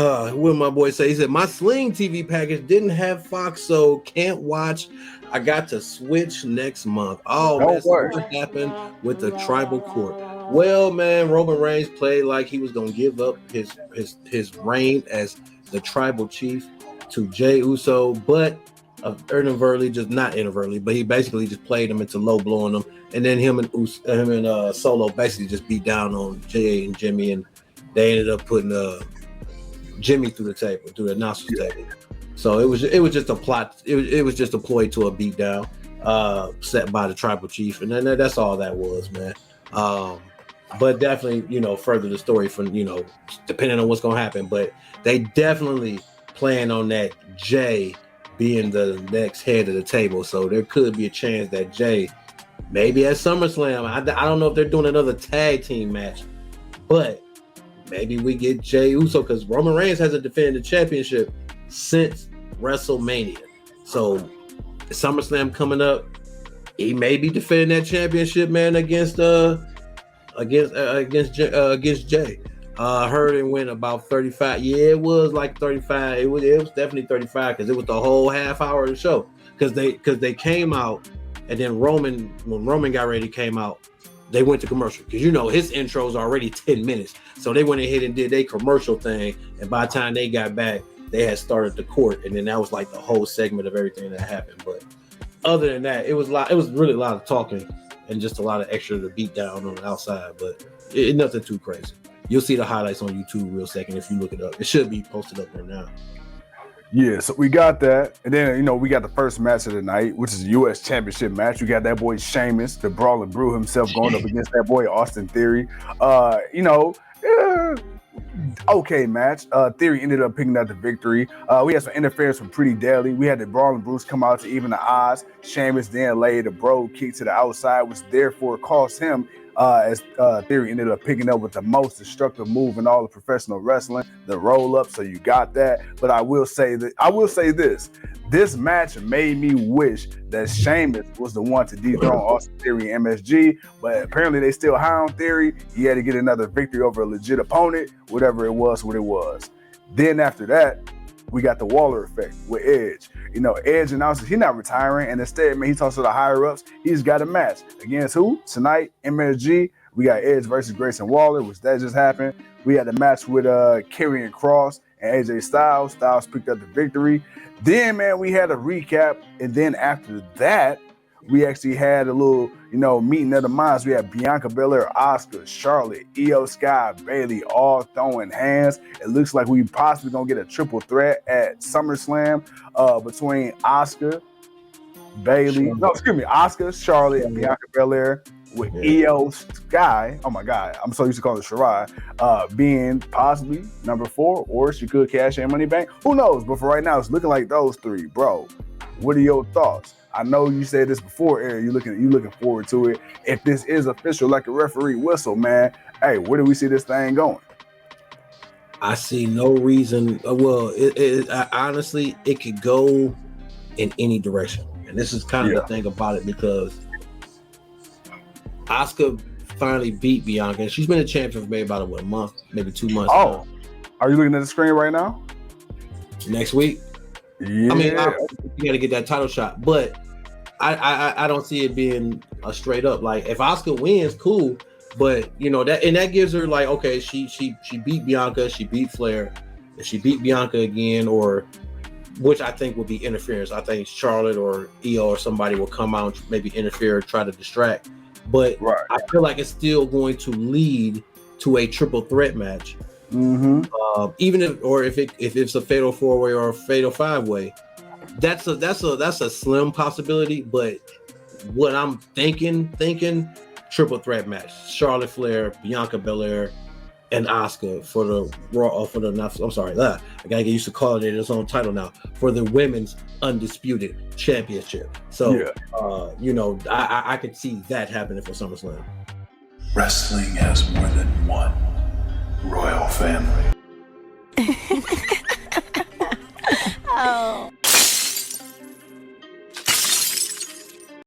What my boy say? He said my Sling TV package didn't have Fox, so can't watch. I got to switch next month. Oh man, so what happened with the tribal court? Well, man, Roman Reigns played like he was gonna give up his reign as the tribal chief to Jey Uso, but inadvertently, just not inadvertently, but he basically just played him into low blowing him, and then him and Solo basically just beat down on Jey and Jimmy, and they ended up putting Jimmy through the announcer's table. So it was just a plot. It was just a ploy to a beatdown set by the tribal chief, and then that's all that was, man. But definitely, further the story from, depending on what's gonna happen. But they definitely plan on that Jey being the next head of the table. So there could be a chance that Jey, maybe at SummerSlam, I don't know if they're doing another tag team match, but maybe we get Jey Uso, because Roman Reigns hasn't defended the championship since WrestleMania. So SummerSlam coming up, he may be defending that championship, man, against Jey. Heard it went about 35. Yeah, it was like 35. It was definitely 35, because it was the whole half hour of the show. Because they came out, and then when Roman got ready, came out, they went to commercial, because his intro is already 10 minutes. So they went ahead and did their commercial thing, and by the time they got back, they had started the court, and then that was like the whole segment of everything that happened. But other than that, it was really a lot of talking and just a lot of extra to beat down on the outside, but nothing too crazy. You'll see the highlights on YouTube real second if you look it up. It should be posted up there now. Yeah, so we got that. And then, we got the first match of the night, which is a U.S. Championship match. We got that boy Sheamus, the Brawling Brew himself, going up against that boy Austin Theory. Okay match. Theory ended up picking up the victory. We had some interference from Pretty Deadly. We had the Brawling Brews come out to even the odds. Sheamus then laid a bro kick to the outside, which therefore cost him, as Theory ended up picking up with the most destructive move in all of professional wrestling, the roll up. So you got that. But I will say this match made me wish that Sheamus was the one to dethrone Austin Theory and MSG, but apparently they still high on Theory. He had to get another victory over a legit opponent, whatever it was, what it was. Then after that, we got the Waller effect with Edge. Edge announces he's not retiring, and instead, man, he talks to the higher ups. He's got a match against who? Tonight, MSG. We got Edge versus Grayson Waller, which that just happened. We had a match with Karrion Kross and AJ Styles. Styles picked up the victory. Then, man, we had a recap, and then after that, we actually had a little, meeting of the minds. We had Bianca Belair, Asuka, Charlotte, Io Sky, Bayley, all throwing hands. It looks like we possibly gonna get a triple threat at SummerSlam between Asuka, Charlotte, and Bianca Belair with Io Sky. Oh my God, I'm so used to calling it Shirai, being possibly number 4, or she could cash in Money Bank. Who knows? But for right now, it's looking like those three, bro. What are your thoughts? I know you said this before, Eric. You looking forward to it. If this is official, like a referee whistle, man. Hey, where do we see this thing going? I see no reason. Well, honestly, it could go in any direction, and this is kind of the thing about it, because Asuka finally beat Bianca, and she's been a champion for maybe about a month, maybe 2 months. Oh, are you looking at the screen right now? Next week. Yeah. I mean, you got to get that title shot, but I don't see it being a straight up, like, if Asuka wins, cool, but that gives her, like, okay, she beat Bianca, she beat Flair, if she beat Bianca again, or which I think would be interference. I think Charlotte or Io or somebody will come out and maybe interfere or try to distract, but I feel like it's still going to lead to a triple threat match. Mm-hmm. Even if it's a fatal 4-way or a fatal 5-way, that's a slim possibility. But what I'm thinking, triple threat match: Charlotte Flair, Bianca Belair, and Asuka for the Raw. I gotta get used to calling it its own title now, for the Women's Undisputed Championship. So, I could see that happening for SummerSlam. Wrestling has more than one royal family. Oh.